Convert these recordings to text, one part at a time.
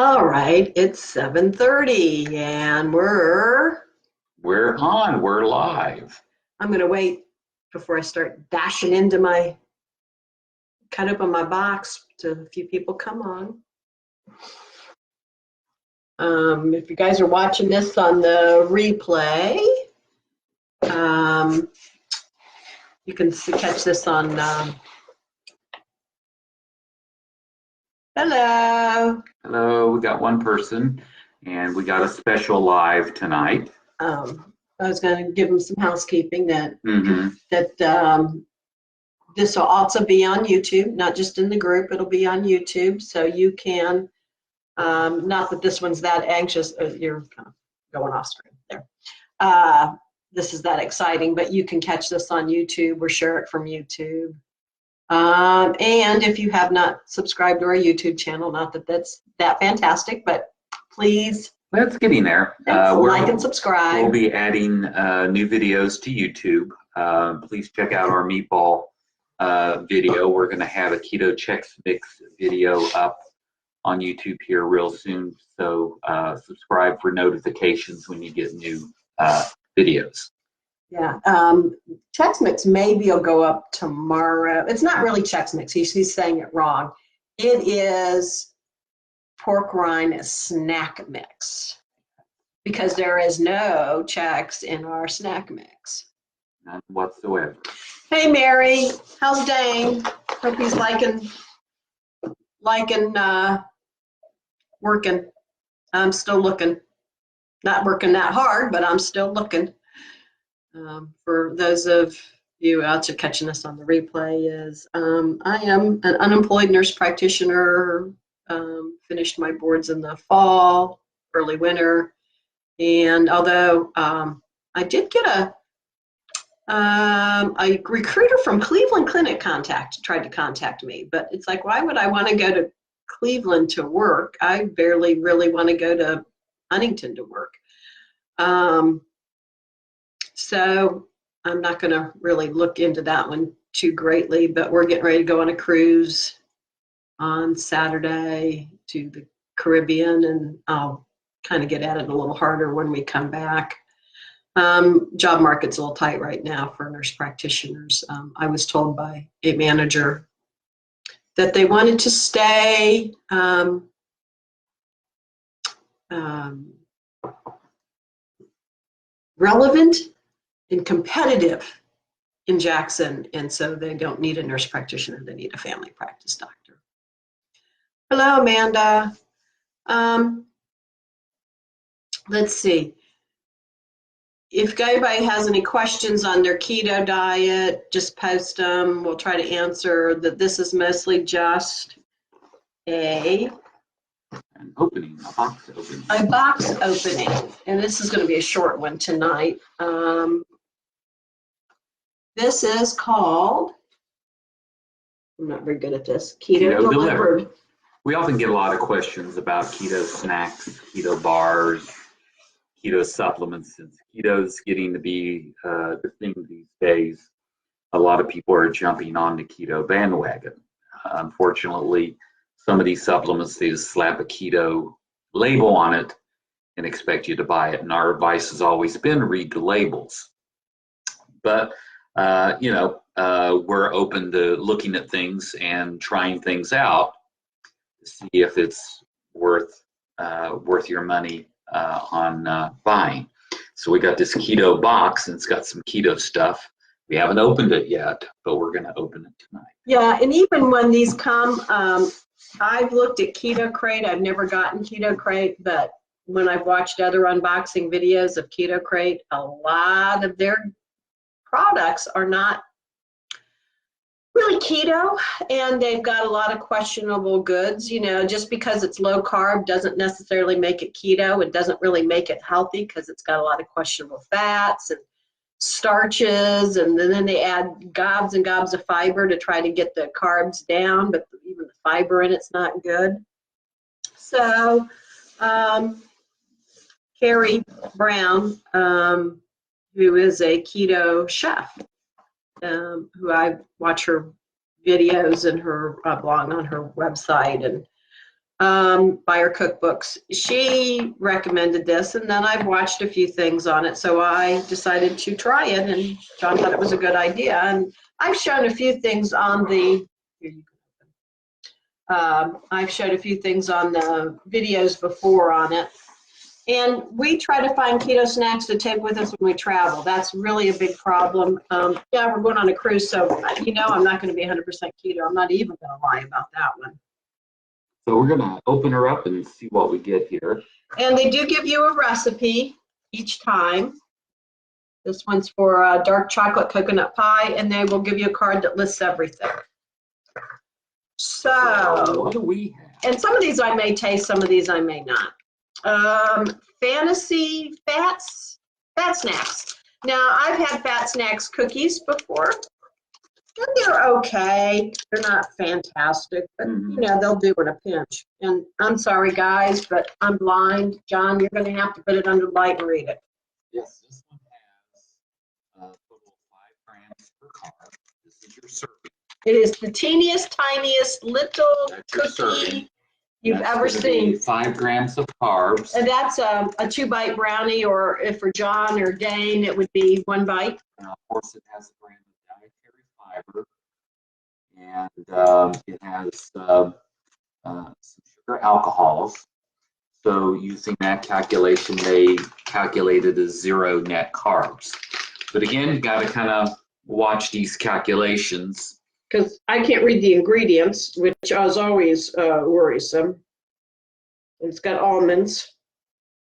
All right, it's 7:30 and we're On. We're live. I'm going to wait before I start dashing into cut open my box to a few people come on. If you guys are watching this on the replay, you can catch this on, hello. Hello, we got one person, and we got a special live tonight. I was going to give them some housekeeping that this will also be on YouTube, not just in the group. It'll be on YouTube, so you can. Not that this one's that anxious. You're kind of going off screen there. This is that exciting, but you can catch this on YouTube or share it from YouTube. And if you have not subscribed to our YouTube channel, not that that's that fantastic, but please. That's getting there. Like and subscribe. We'll be adding new videos to YouTube. Please check out our meatball video. We're going to have a Keto Chex Mix video up on YouTube here real soon. So subscribe for notifications when you get new videos. Yeah, Chex Mix maybe will go up tomorrow. It's not really Chex Mix. He's saying it wrong. It is pork rind snack mix because there is no Chex in our snack mix. None whatsoever. Hey Mary, how's Dane? Hope he's liking working. I'm still looking. Not working that hard, but I'm still looking. For those of you out there catching us on the replay, I am an unemployed nurse practitioner. Finished my boards in the fall, early winter, and although I did get a recruiter from Cleveland Clinic tried to contact me, but it's like, why would I want to go to Cleveland to work? I barely really want to go to Huntington to work. So I'm not going to really look into that one too greatly, but we're getting ready to go on a cruise on Saturday to the Caribbean, and I'll kind of get at it a little harder when we come back. Job market's a little tight right now for nurse practitioners. I was told by a manager that they wanted to stay relevant and competitive in Jackson, and so they don't need a nurse practitioner, they need a family practice doctor. Hello, Amanda. Let's see. If anybody has any questions on their keto diet, just post them. We'll try to answer that. This is mostly just a box opening. A box opening, and this is going to be a short one tonight. This is called, I'm not very good at this, Keto Delivered. We often get a lot of questions about keto snacks, keto bars, keto supplements. Since keto is getting to be the thing these days, a lot of people are jumping on the keto bandwagon. Unfortunately, some of these supplements, they just slap a keto label on it and expect you to buy it. And our advice has always been read the labels. But, we're open to looking at things and trying things out to see if it's worth your money on buying. So we got this keto box, and it's got some keto stuff. We haven't opened it yet, but we're going to open it tonight. Yeah, and even when these come, I've looked at Keto Crate. I've never gotten Keto Crate, but when I've watched other unboxing videos of Keto Crate, a lot of their products are not really keto, and they've got a lot of questionable goods. Just because it's low carb doesn't necessarily make it keto. It doesn't really make it healthy because it's got a lot of questionable fats and starches, and then they add gobs and gobs of fiber to try to get the carbs down, but even the fiber in it's not good. So Carrie Brown, who is a keto chef, who I watch her videos and her blog on her website, and by her cookbooks. She recommended this, and then I've watched a few things on it, so I decided to try it, and John thought it was a good idea. And I've shown a few things on the, I've showed a few things on the videos before on it. And we try to find keto snacks to take with us when we travel. That's really a big problem. Yeah, we're going on a cruise, so you know I'm not going to be 100% keto. I'm not even going to lie about that one. So we're going to open her up and see what we get here. And they do give you a recipe each time. This one's for dark chocolate coconut pie, and they will give you a card that lists everything. So what do we have? And some of these I may taste, some of these I may not. Fantasy fat snacks. Now, I've had fat snacks cookies before, and they're okay. They're not fantastic, but you know, they'll do in a pinch. And I'm sorry, guys, but I'm blind. John, you're going to have to put it under light and read it. Yes, this one has a total of 5 grams per carb. This is your serving. It is the teeniest, tiniest little cookie you've ever seen. 5 grams of carbs. And that's a 2-bite brownie, or if for John or Dane, it would be 1 bite. And of course, it has a gram of dietary fiber, and it has some sugar alcohols. So using that calculation, they calculated as 0 net carbs. But again, you got to kind of watch these calculations. Because I can't read the ingredients, which is always worrisome. It's got almonds.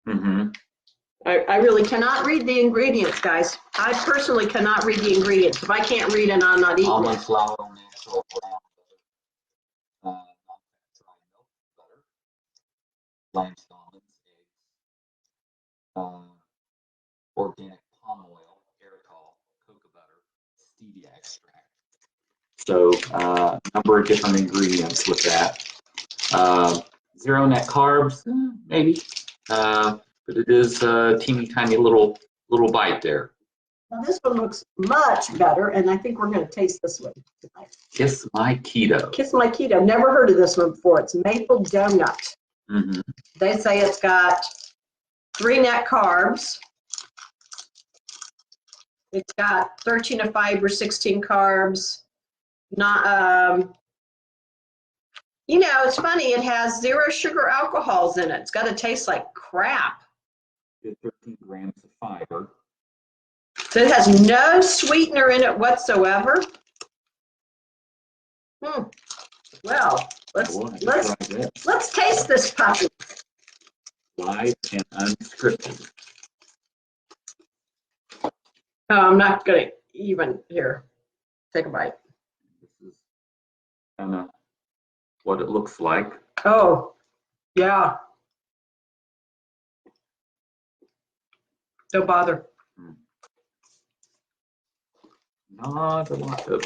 I really cannot read the ingredients, guys. I personally cannot read the ingredients. If I can't read it, I'm not eating almond it. flour, natural brown butter, dry milk butter, blanched almonds, eggs, organic palm oil, erythritol, cocoa butter, stevia extract. So a number of different ingredients with that. 0 net carbs, maybe, but it is a teeny tiny little bite there. Now this one looks much better, and I think we're going to taste this one tonight. Kiss My Keto. Kiss My Keto. Never heard of this one before. It's maple donut. They say it's got 3 net carbs. It's got 13 of fiber, 16 carbs. Not, you know, it's funny. It has 0 sugar alcohols in it. It's got to taste like crap. 13 grams of fiber. So it has no sweetener in it whatsoever. Well, let's taste this puppy. Live and unscripted. Oh, I'm not going to even here. Take a bite. This is kind of what it looks like. Oh, yeah. Don't bother. Not a lot of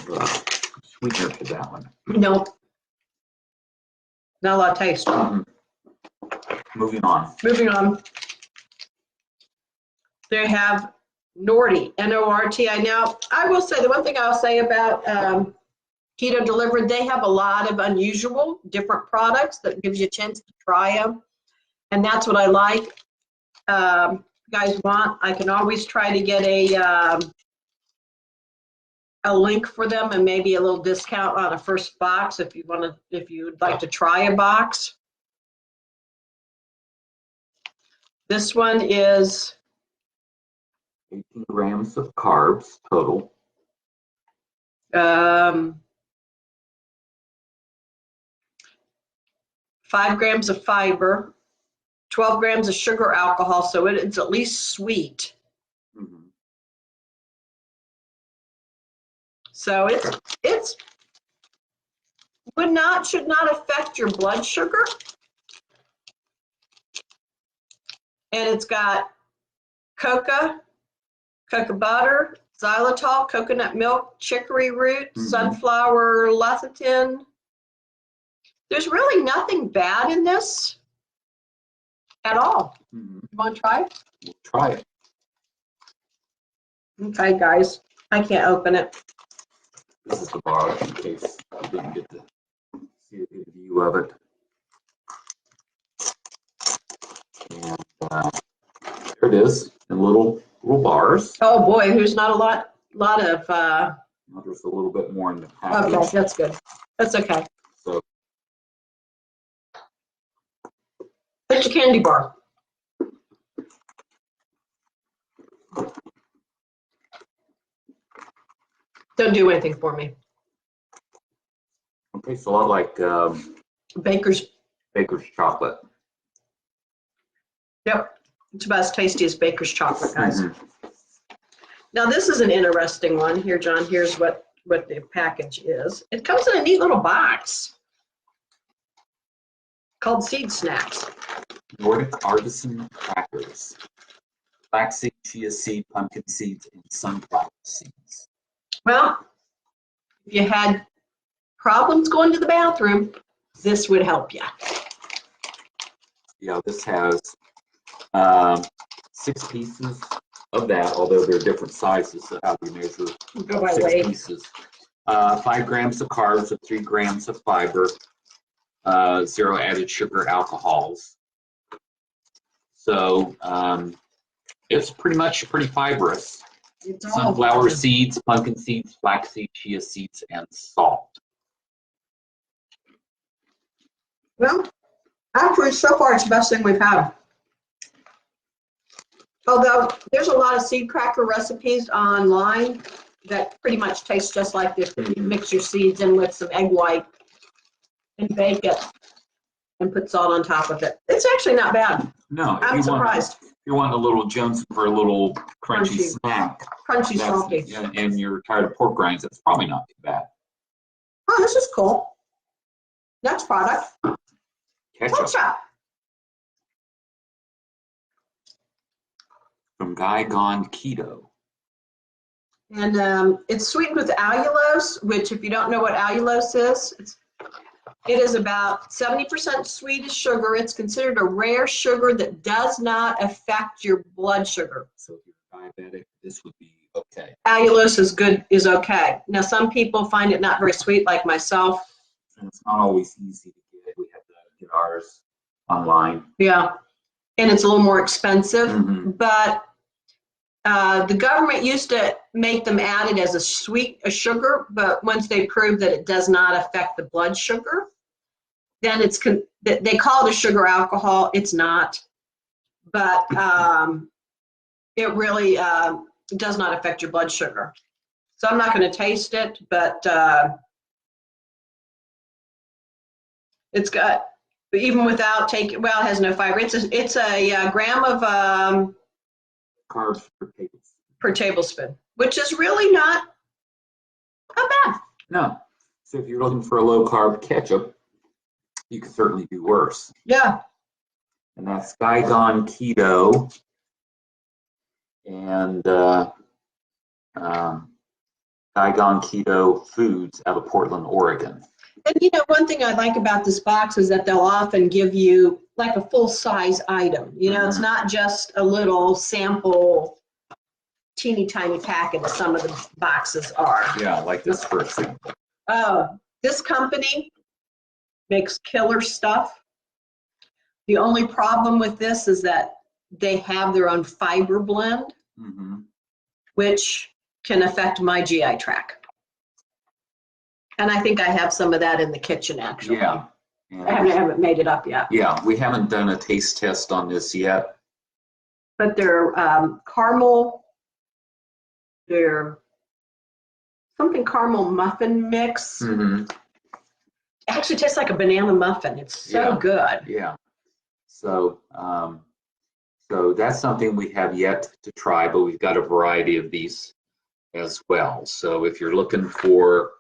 sweetener to that one. Nope. Not a lot of taste. Moving on. Moving on. They have Norty, N-O-R-T. Now, I will say, the one thing I'll say about Keto Delivered, they have a lot of unusual, different products that gives you a chance to try them. And that's what I like. If you guys want, I can always try to get a link for them and maybe a little discount on a first box if you want to, if you'd like to try a box. This one is 18 grams of carbs total. 5 grams of fiber, 12 grams of sugar alcohol, so it's at least sweet. So it's should not affect your blood sugar. And it's got cocoa butter, xylitol, coconut milk, chicory root, sunflower lecithin. There's really nothing bad in this at all. You want to try it? We'll try it. Okay, guys. I can't open it. This is the bar in case you didn't get to see a good view of it. And there it is in little bars. Oh boy, there's not a lot of. Well, there's a little bit more in the package. Okay, that's good. That's okay. So It's a candy bar. Don't do anything for me. it tastes a lot like Baker's. chocolate. Yep, it's about as tasty as Baker's chocolate, guys. Mm-hmm. Now this is an interesting one. Here, John, here's what the package is. It comes in a neat little box called Seed Snacks. Nordic artisan crackers. Flaxseed, chia seed, pumpkin seeds, and sunflower seeds. Well, if you had problems going to the bathroom, this would help you. Yeah, this has 6 pieces of that, although they're different sizes, so how do you measure Go by 6 weight. pieces? 5 grams of carbs with 3 grams of fiber, 0 added sugar alcohols. So it's pretty fibrous. It's all Sunflower seeds, pumpkin seeds, flaxseed, chia seeds, and salt. Well, actually, so far it's the best thing we've had. Although there's a lot of seed cracker recipes online that pretty much taste just like this. You mix your seeds in with some egg white and bake it and put salt on top of it. It's actually not bad. No, I'm surprised. If you want a little Johnson for a little crunchy snack, Crunchy, salty. and you're tired of pork rinds, that's probably not too bad. Oh, this is cool. Next product. Ketchup from Guy Gone Keto. And it's sweetened with allulose, which if you don't know what allulose is, it is about 70% sweet as sugar. It's considered a rare sugar that does not affect your blood sugar. So if you're diabetic, this would be okay. Allulose is okay. Now some people find it not very sweet, like myself. And it's not always easy to get. We have to get ours online. Yeah, and it's a little more expensive, Mm-hmm. but the government used to make them added as a sugar, but once they proved that it does not affect the blood sugar, then they call it a sugar alcohol. It's not, but it really does not affect your blood sugar. So I'm not going to taste it, but it's got, even without taking, well, it has no fiber. It's a gram of Carbs per tablespoon, which is really not bad. No. So if you're looking for a low carb ketchup, you could certainly do worse. Yeah. And that's Guy Gone Keto. And Guy Gone Keto Foods out of Portland, Oregon. And you know, one thing I like about this box is that they'll often give you like a full size item. You know, it's not just a little sample, teeny tiny packet as some of the boxes are. Yeah, like this first sample. Oh, this company makes killer stuff. The only problem with this is that they have their own fiber blend, which can affect my GI tract. And I think I have some of that in the kitchen, actually. Yeah. I haven't made it up yet. Yeah, we haven't done a taste test on this yet. But they're caramel, they're something caramel muffin mix. It actually tastes like a banana muffin. It's so good. Yeah. So, so that's something we have yet to try, but we've got a variety of these as well. So if you're looking for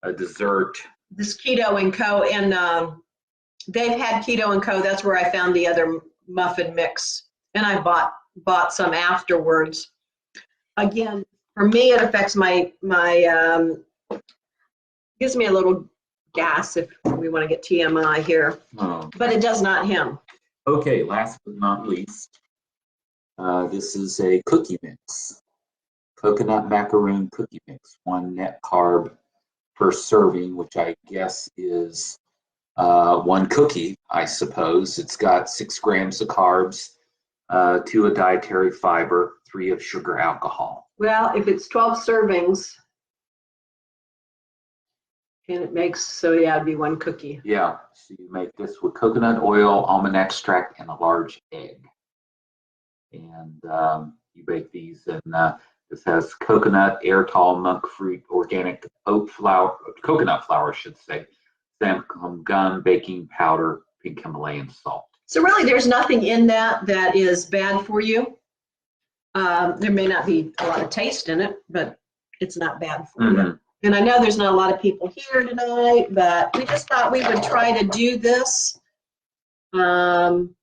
a dessert. This Keto & Co. And they've had Keto & Co. That's where I found the other muffin mix. And I bought some afterwards. Again, for me, it affects gives me a little gas if we want to get TMI here. Oh. But it does not him. Okay, last but not least, this is a cookie mix. Coconut macaroon cookie mix, 1 net carb per serving, which I guess is 1 cookie, I suppose. It's got 6 grams of carbs, 2 of dietary fiber, 3 of sugar alcohol. Well, if it's 12 servings, and it makes, so yeah, it'd be 1 cookie. Yeah, so you make this with coconut oil, almond extract, and a large egg. And you bake these, and this has coconut, erythritol, monk fruit, organic oat flour, coconut flour, I should say, xanthan gum, baking powder, pink Himalayan salt. So really, there's nothing in that that is bad for you. There may not be a lot of taste in it, but it's not bad for you. And I know there's not a lot of people here tonight, but we just thought we would try to do this and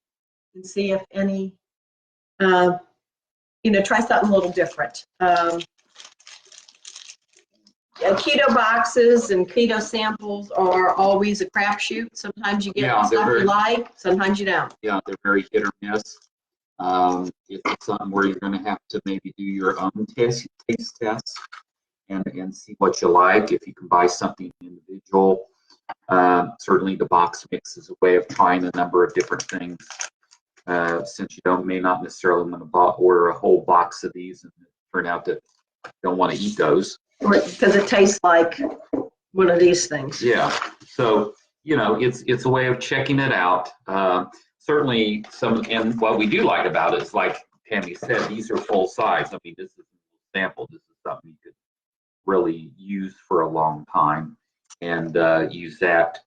see if any, try something a little different. Keto boxes and keto samples are always a crapshoot. Sometimes you get stuff you like, sometimes you don't. Yeah, they're very hit or miss. If it's something where you're going to have to maybe do your own taste tests and see what you like. If you can buy something individual, certainly the box mix is a way of trying a number of different things. Since you may not necessarily want to order a whole box of these and turn out that you don't want to eat those. Because it tastes like one of these things. Yeah. So, it's a way of checking it out. Certainly and what we do like about it is, like Tammy said, these are full size. I mean, this is a sample. This is something you could really use for a long time and use that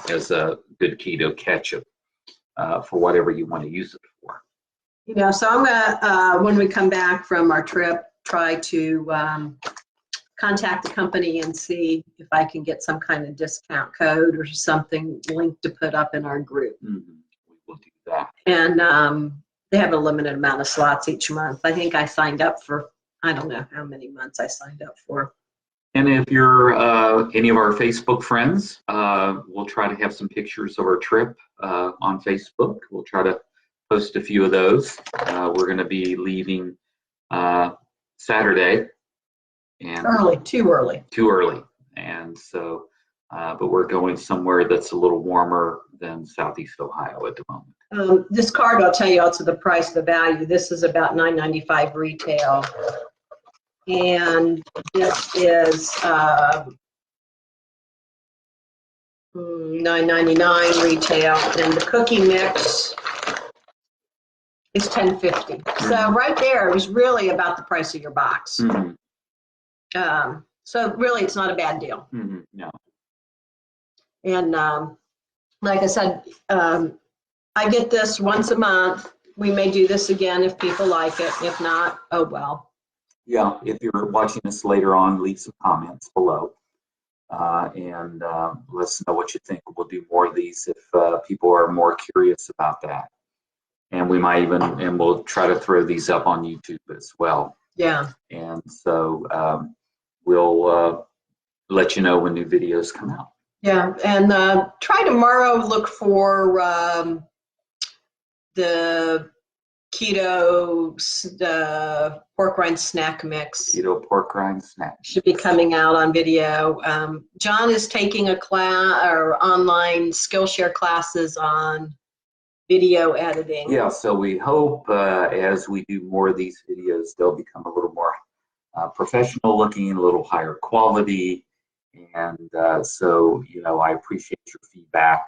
as a good keto ketchup for whatever you want to use it for. So I'm gonna, when we come back from our trip, try to contact the company and see if I can get some kind of discount code or something linked to put up in our group. We will do that. And they have a limited amount of slots each month. I think I signed up for, I don't know how many months I signed up for. And if you're any of our Facebook friends, we'll try to have some pictures of our trip on Facebook. We'll try to post a few of those. We're going to be leaving Saturday. And too early. And so, but we're going somewhere that's a little warmer than Southeast Ohio at the moment. This card, I'll tell you also the price, the value. This is about $9.95 retail. And this is $9.99 retail. And the cookie mix is $10.50. So right there, it was really about the price of your box. So really, it's not a bad deal. No. And like I said, I get this once a month. We may do this again if people like it. If not, oh well. Yeah, if you're watching this later on, leave some comments below. And let us know what you think. We'll do more of these if people are more curious about that. And we might even, and we'll try to throw these up on YouTube as well. Yeah. And so we'll let you know when new videos come out. Yeah, and try tomorrow, look for the keto pork rind snack mix. Keto pork rind snack. Should be coming out on video. John is taking a class or online Skillshare classes on video editing. Yeah, so we hope as we do more of these videos, they'll become a little more professional looking, a little higher quality. And so, I appreciate your feedback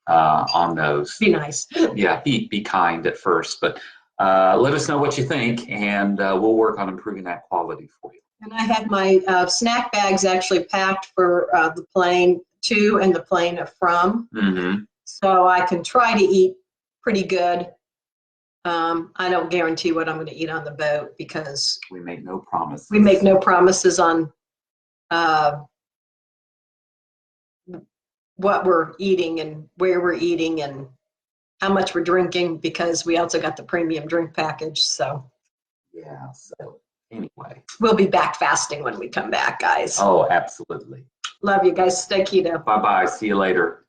on those. Be nice. Yeah, be kind at first, but let us know what you think, and we'll work on improving that quality for you. And I have my snack bags actually packed for the plane to and the plane from. So I can try to eat pretty good. I don't guarantee what I'm going to eat on the boat because we make no promises. We make no promises on what we're eating and where we're eating and how much we're drinking, because we also got the premium drink package. So yeah, so anyway, we'll be back fasting when we come back, guys. Oh, absolutely. Love you guys. Stay keto. Bye-bye. See you later.